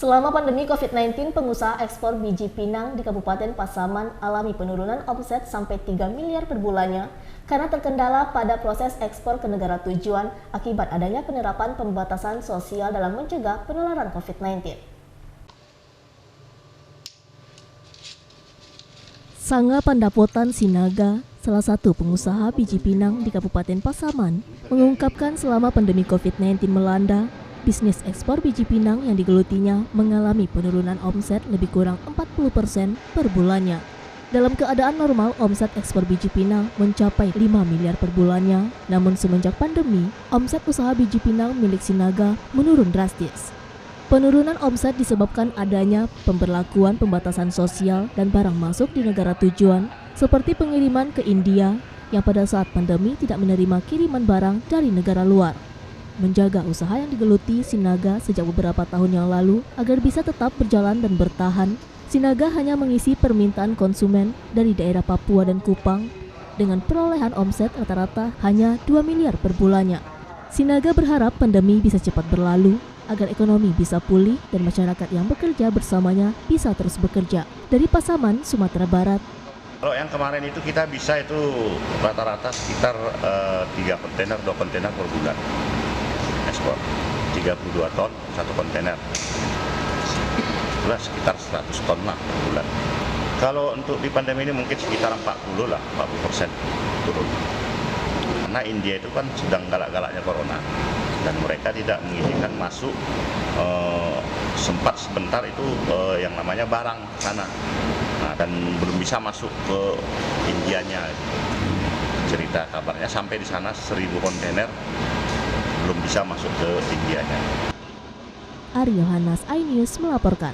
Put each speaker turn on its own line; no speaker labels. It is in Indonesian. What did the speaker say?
Selama pandemi COVID-19, pengusaha ekspor biji pinang di Kabupaten Pasaman alami penurunan omset sampai 3 miliar per bulannya karena terkendala pada proses ekspor ke negara tujuan akibat adanya penerapan pembatasan sosial dalam mencegah penularan COVID-19. Sangga Pandapotan Sinaga, salah satu pengusaha biji pinang di Kabupaten Pasaman, mengungkapkan selama pandemi COVID-19 melanda, bisnis ekspor biji pinang yang digelutinya mengalami penurunan omset lebih kurang 40% per bulannya. Dalam keadaan normal, omset ekspor biji pinang mencapai 5 miliar per bulannya, namun semenjak pandemi, omset usaha biji pinang milik Sinaga menurun drastis. Penurunan omset disebabkan adanya pemberlakuan pembatasan sosial dan barang masuk di negara tujuan, seperti pengiriman ke India yang pada saat pandemi tidak menerima kiriman barang dari negara luar. Menjaga usaha yang digeluti Sinaga sejak beberapa tahun yang lalu agar bisa tetap berjalan dan bertahan, Sinaga hanya mengisi permintaan konsumen dari daerah Papua dan Kupang dengan perolehan omset rata-rata hanya 2 miliar per bulannya. Sinaga berharap pandemi bisa cepat berlalu agar ekonomi bisa pulih dan masyarakat yang bekerja bersamanya bisa terus bekerja. Dari Pasaman, Sumatera Barat.
Kalau yang kemarin itu kita bisa itu rata-rata sekitar 3 kontainer, 2 kontainer per bulan ekspor. 32 ton, 1 kontainer. Itulah sekitar 100 ton lah per bulan. Kalau untuk di pandemi ini mungkin sekitar 40% turun. Karena India itu kan sedang galak-galaknya corona dan mereka tidak mengizinkan masuk, sempat sebentar itu yang namanya barang sana, dan belum bisa masuk ke Indianya. Cerita kabarnya sampai di sana 1.000 kontainer belum bisa masuk ke Indianya.
Aryo Hanas, iNews melaporkan.